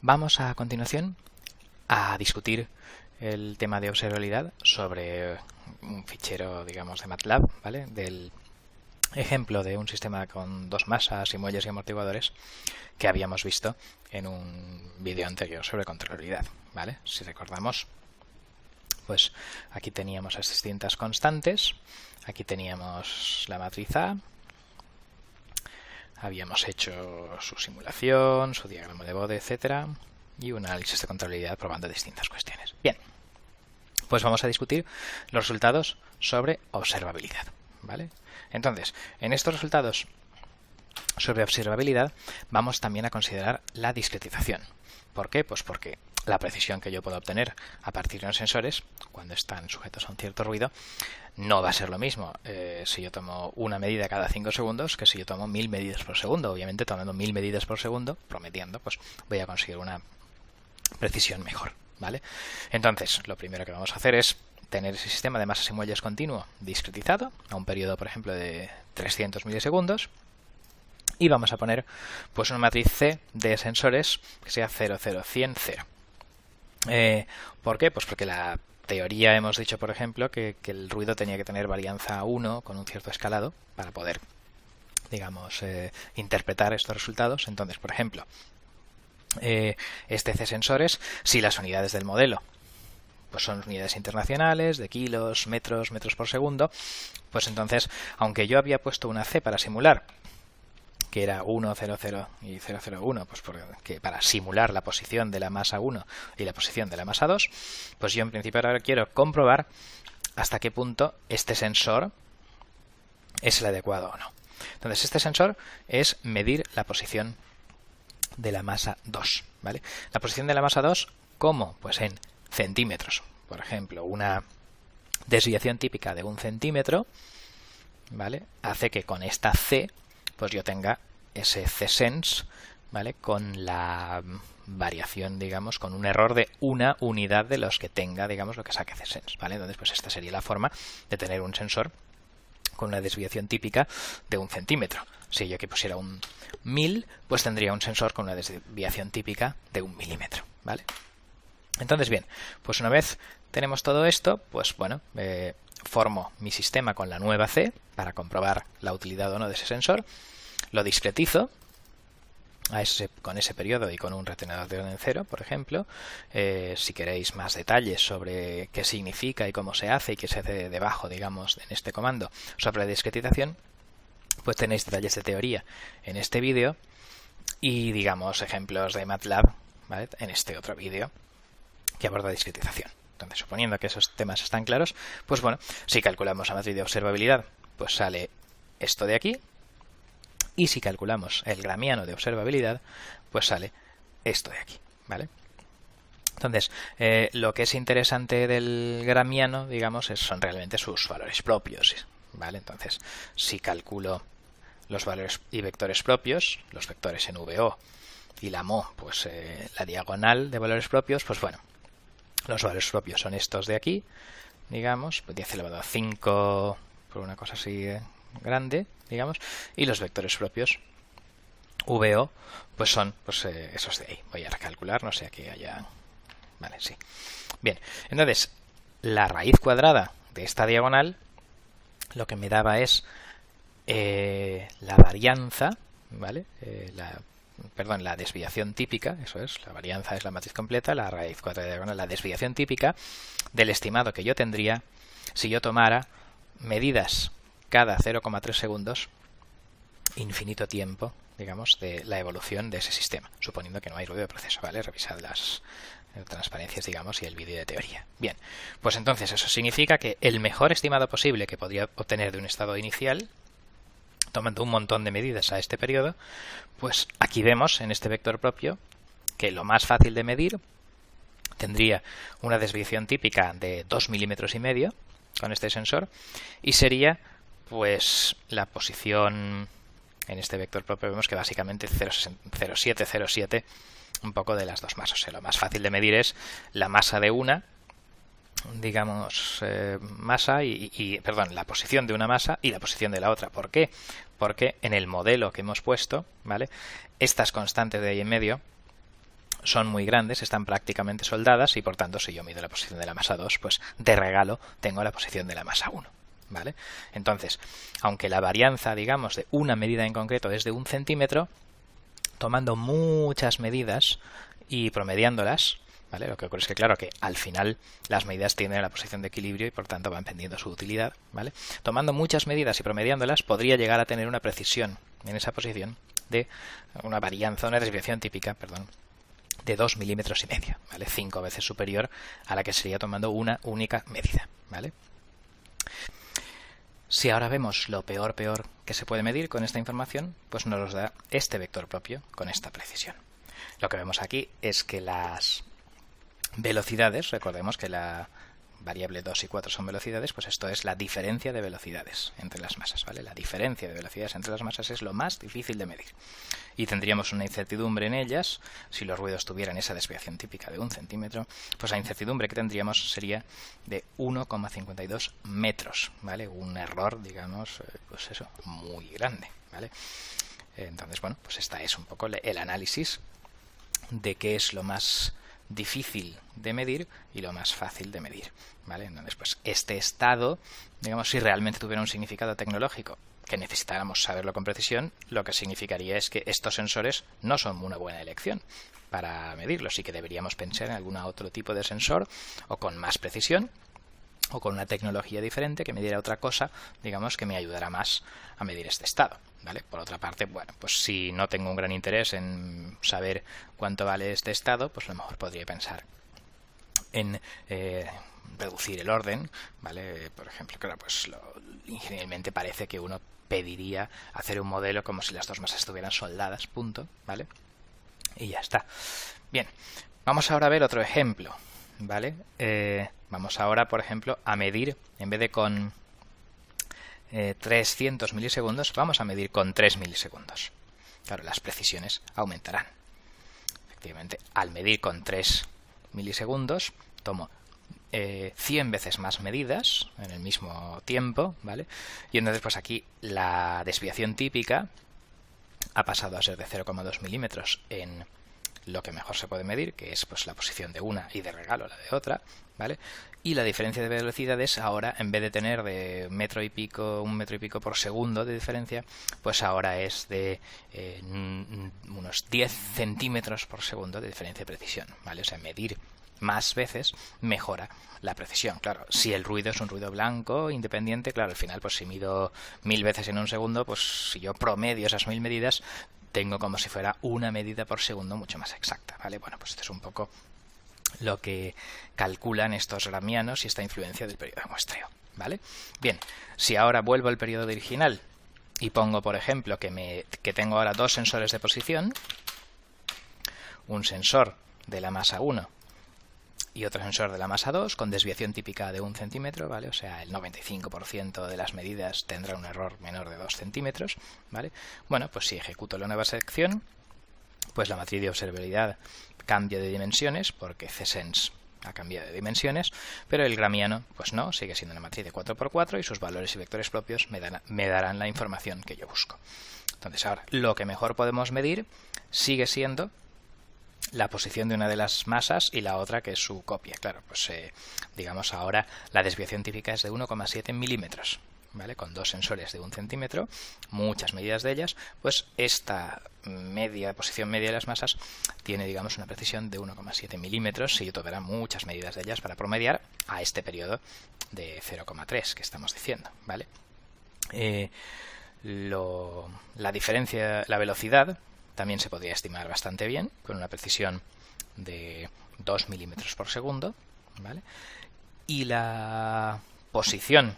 Vamos a continuación a discutir el tema de observabilidad sobre un fichero, digamos, de MATLAB, ¿vale? Del ejemplo de un sistema con dos masas y muelles y amortiguadores que habíamos visto en un vídeo anterior sobre controlabilidad, ¿vale? Si recordamos, pues aquí teníamos las distintas constantes, aquí teníamos la matriz A, habíamos hecho su simulación, su diagrama de Bode, etcétera, y un análisis de controlabilidad probando distintas cuestiones. Bien, pues vamos a discutir los resultados sobre observabilidad, ¿vale? Entonces, en estos resultados sobre observabilidad vamos también a considerar la discretización. ¿Por qué? Pues porque la precisión que yo puedo obtener a partir de los sensores, cuando están sujetos a un cierto ruido, no va a ser lo mismo si yo tomo una medida cada 5 segundos que si yo tomo 1000 medidas por segundo. Obviamente, tomando 1000 medidas por segundo, promediando, pues voy a conseguir una precisión mejor, ¿vale? Entonces, lo primero que vamos a hacer es tener ese sistema de masas y muelles continuo discretizado a un periodo, por ejemplo, de 300 milisegundos. Y vamos a poner pues una matriz C de sensores que sea 0, 0, 100, 0. ¿Por qué? Pues porque la teoría hemos dicho, por ejemplo, que el ruido tenía que tener varianza 1 con un cierto escalado para poder, digamos, interpretar estos resultados. Entonces, por ejemplo, este C sensores, si las unidades del modelo pues son unidades internacionales de kilos, metros, metros por segundo, pues entonces, aunque yo había puesto una C para simular que era 1, 0, 0 y 0, 0, 1, pues porque para simular la posición de la masa 1 y la posición de la masa 2, pues yo en principio ahora quiero comprobar hasta qué punto este sensor es el adecuado o no. Entonces, este sensor es medir la posición de la masa 2, ¿vale? La posición de la masa 2, ¿cómo? Pues en centímetros. Por ejemplo, una desviación típica de 1 centímetro, ¿vale? Hace que con esta C pues yo tenga ese C-sense, ¿vale? Con la variación, digamos, con un error de una unidad de los que tenga, digamos, lo que saque C-sense, ¿vale? Entonces, pues esta sería la forma de tener un sensor con una desviación típica de 1 centímetro. Si yo aquí pusiera un 1000, pues tendría un sensor con una desviación típica de 1 milímetro, ¿vale? Entonces, bien, pues una vez tenemos todo esto, pues bueno, formo mi sistema con la nueva C para comprobar la utilidad o no de ese sensor, lo discretizo con ese periodo y con un retenedor de orden 0, por ejemplo. Si queréis más detalles sobre qué significa y cómo se hace y qué se hace debajo, digamos, en este comando sobre la discretización, pues tenéis detalles de teoría en este vídeo y, digamos, ejemplos de MATLAB, ¿vale?, en este otro vídeo que aborda discretización. Entonces, suponiendo que esos temas están claros, pues bueno, si calculamos la matriz de observabilidad, pues sale esto de aquí. Y si calculamos el gramiano de observabilidad, pues sale esto de aquí, ¿vale? Entonces, lo que es interesante del gramiano, digamos, son realmente sus valores propios, ¿vale? Entonces, si calculo los valores y vectores propios, los vectores en VO y la MO, pues la diagonal de valores propios, pues bueno, los valores propios son estos de aquí, digamos, pues 10 elevado a 5 por una cosa así grande, digamos, y los vectores propios VO pues son pues esos de ahí. Voy a recalcular, no sé, aquí haya... Vale, sí. Bien, entonces, la raíz cuadrada de esta diagonal lo que me daba es la varianza, ¿vale? La desviación típica, eso es, la varianza es la matriz completa, la raíz cuadrada de diagonal, la desviación típica del estimado que yo tendría si yo tomara medidas cada 0,3 segundos, infinito tiempo, digamos, de la evolución de ese sistema, suponiendo que no hay ruido de proceso, ¿vale? Revisad las transparencias, digamos, y el vídeo de teoría. Bien, pues entonces eso significa que el mejor estimado posible que podría obtener de un estado inicial, tomando un montón de medidas a este periodo, pues aquí vemos en este vector propio que lo más fácil de medir tendría una desviación típica de 2,5 milímetros con este sensor y sería pues la posición en este vector propio, vemos que básicamente 0,7, 0,7 un poco de las dos masas. O sea, lo más fácil de medir es la masa de una, digamos, masa perdón, la posición de una masa y la posición de la otra. ¿Por qué? Porque en el modelo que hemos puesto, ¿vale?, estas constantes de ahí en medio son muy grandes, están prácticamente soldadas y por tanto si yo mido la posición de la masa 2, pues de regalo tengo la posición de la masa 1. ¿Vale? Entonces, aunque la varianza, digamos, de una medida en concreto es de 1 centímetro, tomando muchas medidas y promediándolas, ¿vale? Lo que ocurre es que, claro, que al final las medidas tienden a la posición de equilibrio y por tanto van perdiendo su utilidad, ¿vale? Tomando muchas medidas y promediándolas, podría llegar a tener una precisión en esa posición de una varianza, una desviación típica, perdón, de 2,5 milímetros, ¿vale? 5 veces superior a la que sería tomando una única medida, ¿vale? Si ahora vemos lo peor que se puede medir con esta información, pues nos da este vector propio con esta precisión. Lo que vemos aquí es que las velocidades, recordemos que la variable 2 y 4 son velocidades, pues esto es la diferencia de velocidades entre las masas, ¿vale? La diferencia de velocidades entre las masas es lo más difícil de medir. Y tendríamos una incertidumbre en ellas, si los ruidos tuvieran esa desviación típica de 1 centímetro, pues la incertidumbre que tendríamos sería de 1,52 metros, ¿vale? Un error, digamos, pues eso, muy grande, ¿vale? Entonces, bueno, pues esta es un poco el análisis de qué es lo más difícil de medir y lo más fácil de medir, ¿vale? Entonces, pues este estado, digamos, si realmente tuviera un significado tecnológico que necesitáramos saberlo con precisión, lo que significaría es que estos sensores no son una buena elección para medirlos y que deberíamos pensar en algún otro tipo de sensor o con más precisión o con una tecnología diferente que me diera otra cosa, digamos, que me ayudara más a medir este estado, ¿vale? Por otra parte, bueno, pues si no tengo un gran interés en saber cuánto vale este estado, pues a lo mejor podría pensar en reducir el orden, ¿vale? Por ejemplo, claro, pues ingenuamente parece que uno pediría hacer un modelo como si las dos masas estuvieran soldadas, punto, ¿vale? Y ya está. Bien, vamos ahora a ver otro ejemplo, ¿vale? Vamos ahora, por ejemplo, a medir, en vez de con 300 milisegundos, vamos a medir con 3 milisegundos. Claro, las precisiones aumentarán. Efectivamente, al medir con 3 milisegundos, tomo 100 veces más medidas en el mismo tiempo, ¿vale? Y entonces, pues aquí la desviación típica ha pasado a ser de 0,2 milímetros en lo que mejor se puede medir, que es pues la posición de una y de regalo la de otra, ¿vale? Y la diferencia de velocidades ahora, en vez de tener de 1 metro y pico por segundo de diferencia, pues ahora es de unos 10 centímetros por segundo de diferencia de precisión, ¿vale? O sea, medir más veces mejora la precisión. Claro, si el ruido es un ruido blanco, independiente, claro, al final, pues si mido 1000 veces en un segundo, pues si yo promedio esas 1000 medidas, tengo como si fuera una medida por segundo mucho más exacta, ¿vale? Bueno, pues esto es un poco lo que calculan estos gramianos y esta influencia del periodo de muestreo, ¿vale? Bien, si ahora vuelvo al periodo original y pongo, por ejemplo, que tengo ahora dos sensores de posición, un sensor de la masa 1 y otro sensor de la masa 2 con desviación típica de 1 centímetro, ¿vale? O sea, el 95% de las medidas tendrá un error menor de 2 centímetros, ¿vale? Bueno, pues si ejecuto la nueva sección, pues la matriz de observabilidad cambia de dimensiones porque CSense ha cambiado de dimensiones, pero el gramiano, pues no, sigue siendo una matriz de 4×4 y sus valores y vectores propios me darán la información que yo busco. Entonces ahora, lo que mejor podemos medir sigue siendo la posición de una de las masas y la otra que es su copia. Claro, pues digamos ahora la desviación típica es de 1,7 milímetros, ¿vale? Con dos sensores de 1 centímetro, muchas medidas de ellas, pues esta posición media de las masas tiene, digamos, una precisión de 1,7 milímetros y tomará muchas medidas de ellas para promediar a este periodo de 0,3 que estamos diciendo, ¿vale? La diferencia, la velocidad, también se podría estimar bastante bien, con una precisión de 2 milímetros por segundo, ¿vale? Y la posición,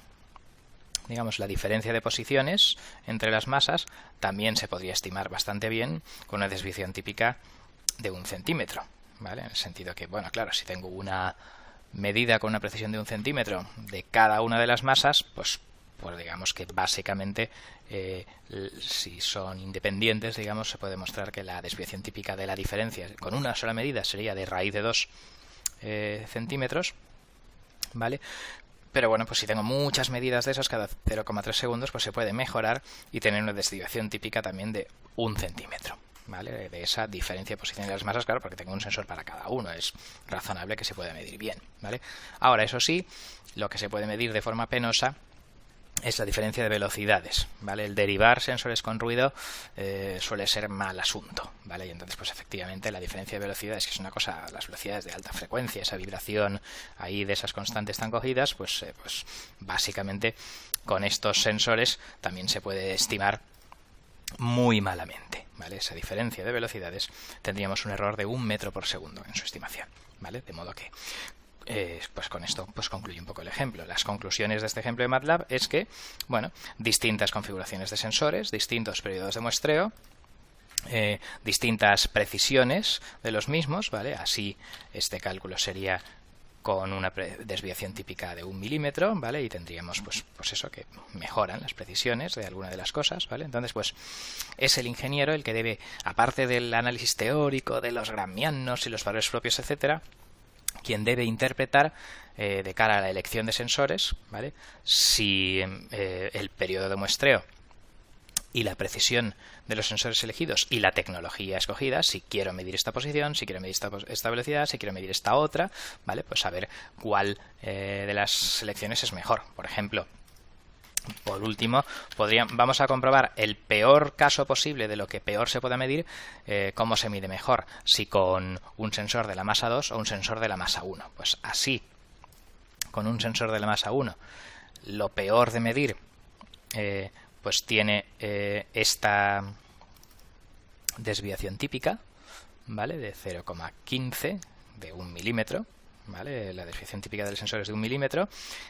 digamos, la diferencia de posiciones entre las masas, también se podría estimar bastante bien, con una desviación típica de 1 centímetro, ¿vale? En el sentido que, bueno, claro, si tengo una medida con una precisión de 1 centímetro de cada una de las masas, pues digamos que básicamente si son independientes, digamos, se puede mostrar que la desviación típica de la diferencia con una sola medida sería de raíz de 2 centímetros, ¿vale? Pero bueno, pues si tengo muchas medidas de esas cada 0,3 segundos, pues se puede mejorar y tener una desviación típica también de 1 centímetro, ¿vale? De esa diferencia de posición de las masas, claro, porque tengo un sensor para cada uno, es razonable que se pueda medir bien, ¿vale? Ahora, eso sí, lo que se puede medir de forma penosa es la diferencia de velocidades, ¿vale? El derivar sensores con ruido suele ser mal asunto, ¿vale? Y entonces, pues efectivamente, la diferencia de velocidades, que es una cosa, las velocidades de alta frecuencia, esa vibración ahí de esas constantes tan cogidas, pues básicamente con estos sensores también se puede estimar muy malamente, ¿vale? Esa diferencia de velocidades tendríamos un error de 1 metro por segundo en su estimación, ¿vale? De modo que pues con esto pues concluye un poco el ejemplo. Las conclusiones de este ejemplo de MATLAB es que, bueno, distintas configuraciones de sensores, distintos periodos de muestreo, distintas precisiones de los mismos, ¿vale? Así este cálculo sería con una desviación típica de 1 milímetro, ¿vale? Y tendríamos pues eso, que mejoran las precisiones de alguna de las cosas, ¿vale? Entonces, pues es el ingeniero el que debe, aparte del análisis teórico de los gramianos y los valores propios, etcétera, quien debe interpretar de cara a la elección de sensores, ¿vale? Si el periodo de muestreo y la precisión de los sensores elegidos y la tecnología escogida, si quiero medir esta posición, si quiero medir esta velocidad, si quiero medir esta otra, ¿vale? Pues saber cuál de las selecciones es mejor. Por ejemplo, por último, vamos a comprobar el peor caso posible de lo que peor se pueda medir, cómo se mide mejor, si con un sensor de la masa 2 o un sensor de la masa 1. Pues así, con un sensor de la masa 1, lo peor de medir pues tiene esta desviación típica, ¿vale? De 0,15 de 1 milímetro, ¿vale? La desviación típica del sensor es de 1 milímetro,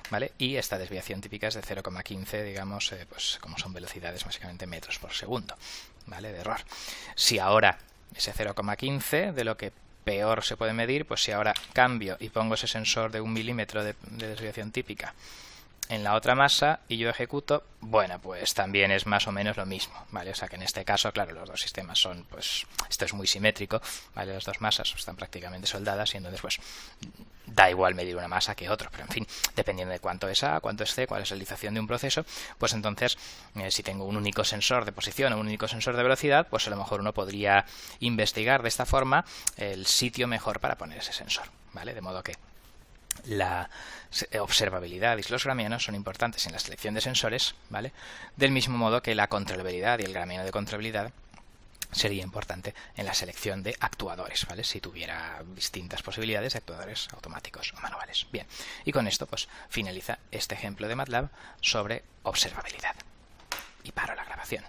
¿vale? Y esta desviación típica es de 0,15, digamos, pues como son velocidades básicamente metros por segundo, ¿vale? De error. Si ahora ese 0,15 de lo que peor se puede medir, pues si ahora cambio y pongo ese sensor de 1 milímetro de desviación típica en la otra masa y yo ejecuto, bueno, pues también es más o menos lo mismo, ¿vale? O sea que en este caso, claro, los dos sistemas son, pues, esto es muy simétrico, ¿vale? Las dos masas están prácticamente soldadas y entonces, pues, da igual medir una masa que otro, pero en fin, dependiendo de cuánto es A, cuánto es C, cuál es la realización de un proceso, pues entonces, si tengo un único sensor de posición o un único sensor de velocidad, pues a lo mejor uno podría investigar de esta forma el sitio mejor para poner ese sensor, ¿vale? De modo que la observabilidad y los gramianos son importantes en la selección de sensores, ¿vale? Del mismo modo que la controlabilidad y el gramiano de controlabilidad sería importante en la selección de actuadores, ¿vale? Si tuviera distintas posibilidades de actuadores automáticos o manuales. Bien, y con esto pues finaliza este ejemplo de MATLAB sobre observabilidad. Y paro la grabación.